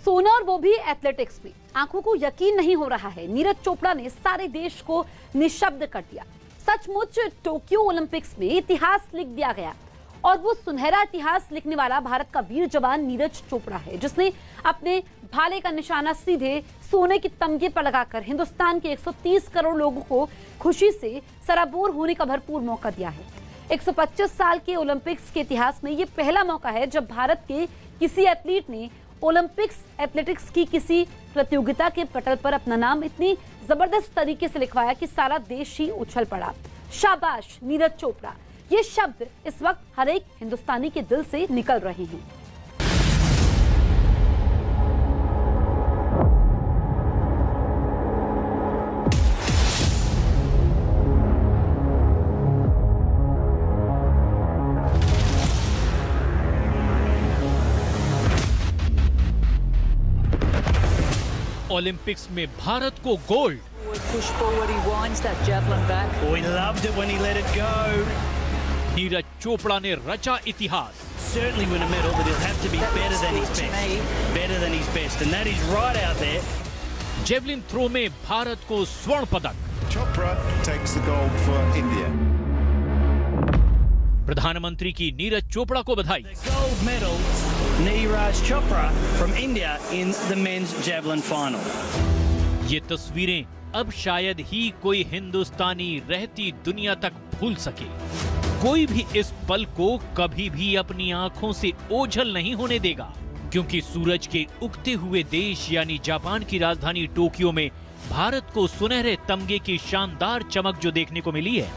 सोना और वो भी एथलेटिक्स में। आंखों को यकीन नहीं हो रहा है, नीरज चोपड़ा ने सारे देश को निशब्द कर दिया। सचमुच टोक्यो ओलंपिक्स में इतिहास लिख दिया गया और वो सुनहरा इतिहास लिखने वाला भारत का वीर जवान नीरज चोपड़ा है, जिसने अपने भाले का निशाना सीधे सोने के तमगे पर लगाकर हिंदुस्तान के 130 करोड़ लोगों को खुशी से सराबोर होने का भरपूर मौका दिया है। 125 साल के ओलंपिक्स के इतिहास में ये पहला मौका है जब भारत के किसी एथलीट ने ओलंपिक्स एथलेटिक्स की किसी प्रतियोगिता के पटल पर अपना नाम इतनी जबरदस्त तरीके से लिखवाया कि सारा देश ही उछल पड़ा। शाबाश नीरज चोपड़ा, ये शब्द इस वक्त हर एक हिंदुस्तानी के दिल से निकल रहे हैं। ओलंपिक्स में भारत को gold. Push forward, he winds that javelin back. Oh, he loved it when he let it go. Neeraj Chopra ने रचा इतिहास। Certainly win a medal, but he'll have to be better than his best. Better than his best, and that is right out there. Javelin throw में भारत को स्वर्ण पदक। Chopra takes the gold for India. प्रधानमंत्री की नीरज चोपड़ा को बधाई। The gold medal, Neeraj Chopra from India in the men's javelin final. ये तस्वीरें अब शायद ही कोई हिंदुस्तानी रहती दुनिया तक भूल सके। कोई भी इस पल को कभी भी अपनी आंखों से ओझल नहीं होने देगा, क्योंकि सूरज के उगते हुए देश यानी जापान की राजधानी टोक्यो में भारत को सुनहरे तमगे की शानदार चमक जो देखने को मिली है,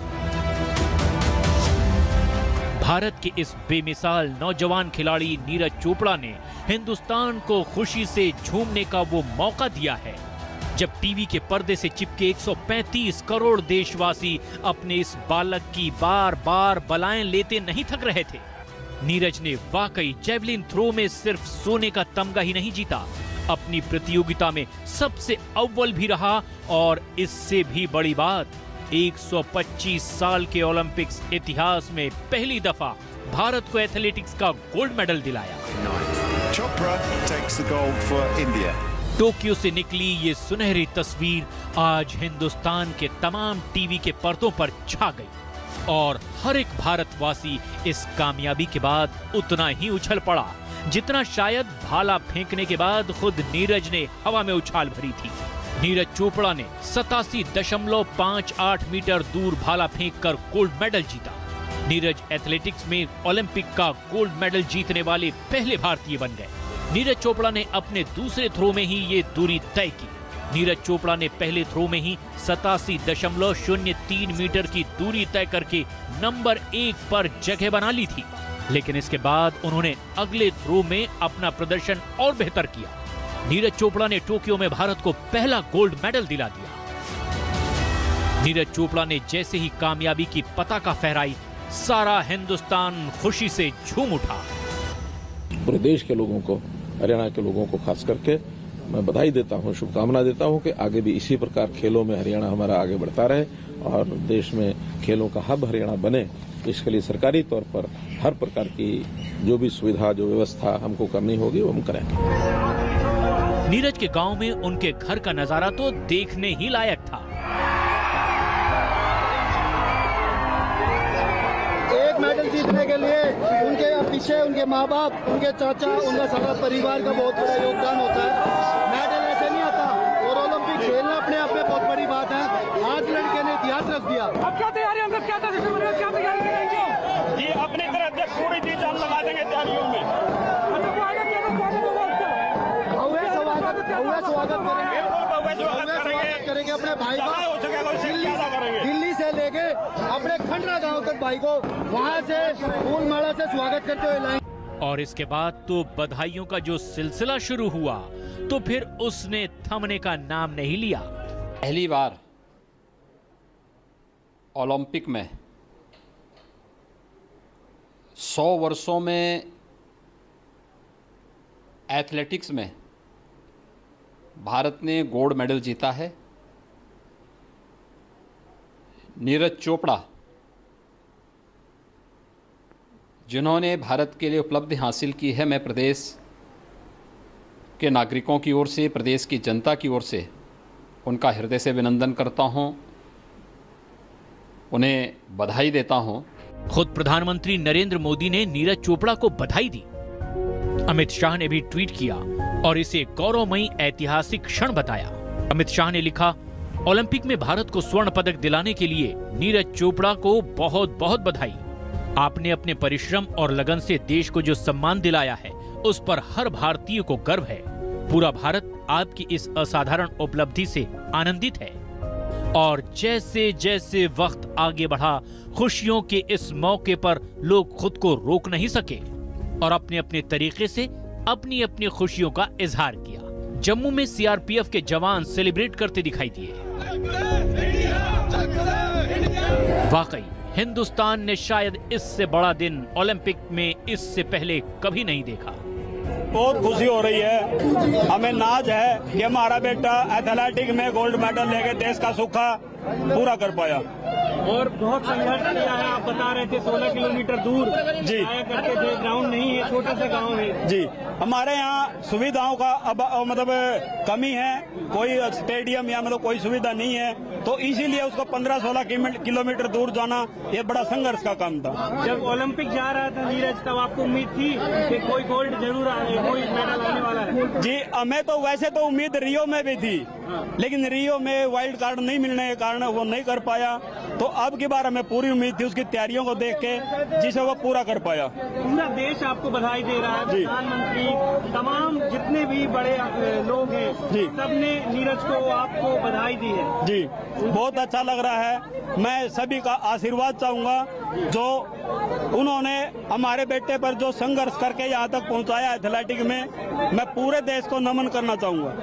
भारत के इस बेमिसाल नौजवान खिलाड़ी नीरज चोपड़ा ने हिंदुस्तान को खुशी से झूमने का वो मौका दिया है जब टीवी के पर्दे से चिपके 135 करोड़ देशवासी अपने इस बालक की बार बार बलाएं लेते नहीं थक रहे थे। नीरज ने वाकई जेवलिन थ्रो में सिर्फ सोने का तमगा ही नहीं जीता, अपनी प्रतियोगिता में सबसे अव्वल भी रहा और इससे भी बड़ी बात, 125 साल के ओलंपिक्स इतिहास में पहली दफा भारत को एथलेटिक्स का गोल्ड मेडल दिलाया। Chopra takes the gold for India. Tokyo से निकली ये सुनहरी तस्वीर आज हिंदुस्तान के तमाम टीवी के पर्दों पर छा गई और हर एक भारतवासी इस कामयाबी के बाद उतना ही उछल पड़ा जितना शायद भाला फेंकने के बाद खुद नीरज ने हवा में उछाल भरी थी। नीरज चोपड़ा ने 87.58 मीटर दूर भाला फेंककर गोल्ड मेडल जीता। नीरज एथलेटिक्स में ओलंपिक का गोल्ड मेडल जीतने वाले पहले भारतीय बन गए। नीरज चोपड़ा ने अपने दूसरे थ्रो में ही ये दूरी तय की। नीरज चोपड़ा ने पहले थ्रो में ही 87.03 मीटर की दूरी तय करके नंबर 1 पर जगह बना ली थी, लेकिन इसके बाद उन्होंने अगले थ्रो में अपना प्रदर्शन और बेहतर किया। नीरज चोपड़ा ने टोक्यो में भारत को पहला गोल्ड मेडल दिला दिया। नीरज चोपड़ा ने जैसे ही कामयाबी की पताका फहराई, सारा हिंदुस्तान खुशी से झूम उठा। पूरे देश के लोगों को, हरियाणा के लोगों को खास करके मैं बधाई देता हूं, शुभकामना देता हूं कि आगे भी इसी प्रकार खेलों में हरियाणा हमारा आगे बढ़ता रहे और देश में खेलों का हब हरियाणा बने। इसके लिए सरकारी तौर पर हर प्रकार की जो भी सुविधा, जो व्यवस्था हमको करनी होगी वो हम करेंगे। नीरज के गांव में उनके घर का नजारा तो देखने ही लायक था। एक मेडल जीतने के लिए उनके पीछे उनके माँ बाप, उनके चाचा, उनका सारा परिवार का बहुत बड़ा योगदान होता है। मेडल ऐसे नहीं आता और ओलंपिक खेलना अपने आप में बहुत बड़ी बात है। आज लड़के ने इतिहास रच दिया। अब क्या तैयारी, हम क्या तैयारी करेंगे? ये अपने तरफ से पूरी जी जान लगा देंगे तैयारियों में। स्वागत करेंगे अपने भाई का। दिल्ली से लेके अपने खंडरा गांव तक भाई को वहां से फूल माला से स्वागत करते हुए लाएंगे। और इसके बाद तो बधाइयों का जो सिलसिला शुरू हुआ तो फिर उसने थमने का नाम नहीं लिया। पहली बार ओलंपिक में 100 वर्षों में एथलेटिक्स में भारत ने गोल्ड मेडल जीता है। नीरज चोपड़ा जिन्होंने भारत के लिए उपलब्धि हासिल की है, मैं प्रदेश के नागरिकों की ओर से, प्रदेश की जनता की ओर से उनका हृदय से अभिनंदन करता हूं, उन्हें बधाई देता हूं। खुद प्रधानमंत्री नरेंद्र मोदी ने नीरज चोपड़ा को बधाई दी। अमित शाह ने भी ट्वीट किया और इसे गौरवमयी ऐतिहासिक क्षण बताया। अमित शाह ने लिखा, ओलंपिक में भारत को स्वर्ण पदक दिलाने के लिए नीरज चोपड़ा को बहुत बहुत बधाई। आपने अपने परिश्रम और लगन से देश को जो सम्मान दिलाया है उस पर हर भारतीय को गर्व है। पूरा भारत आपकी इस असाधारण उपलब्धि से आनंदित है और जैसे जैसे वक्त आगे बढ़ा, खुशियों के इस मौके पर लोग खुद को रोक नहीं सके और अपने अपने तरीके से अपनी अपनी खुशियों का इजहार किया। जम्मू में सीआरपीएफ के जवान सेलिब्रेट करते दिखाई दिए। वाकई हिंदुस्तान ने शायद इससे बड़ा दिन ओलंपिक में इससे पहले कभी नहीं देखा। बहुत खुशी हो रही है, हमें नाज है कि हमारा बेटा एथलेटिक में गोल्ड मेडल लेके देश का सुखा पूरा कर पाया। और बहुत संघर्ष किया है, आप बता रहे थे 16 किलोमीटर दूर जी आया करते थे, ग्राउंड नहीं है, छोटे से गांव है जी। हमारे यहाँ सुविधाओं का अब मतलब कमी है, कोई स्टेडियम या मतलब कोई सुविधा नहीं है, तो इसीलिए उसको 15-16 किलोमीटर दूर जाना ये बड़ा संघर्ष का काम था। जब ओलंपिक जा रहा था नीरज, तब आपको उम्मीद थी कि कोई गोल्ड जरूर कोई मेडल आने वाला है? जी, हमें तो वैसे तो उम्मीद रियो में भी थी, लेकिन रियो में वाइल्ड कार्ड नहीं मिलने के कारण वो नहीं कर पाया। तो अब की बार हमें पूरी उम्मीद थी उसकी तैयारियों को देख के, जिसे वो पूरा कर पाया। पूरा देश आपको बधाई दे रहा है, प्रधानमंत्री, तमाम जितने भी बड़े लोग हैं जी, सबने नीरज को आपको बधाई दी है जी। बहुत अच्छा लग रहा है। मैं सभी का आशीर्वाद चाहूंगा, जो उन्होंने हमारे बेटे पर जो संघर्ष करके यहाँ तक पहुँचाया एथलेटिक में, मैं पूरे देश को नमन करना चाहूंगा।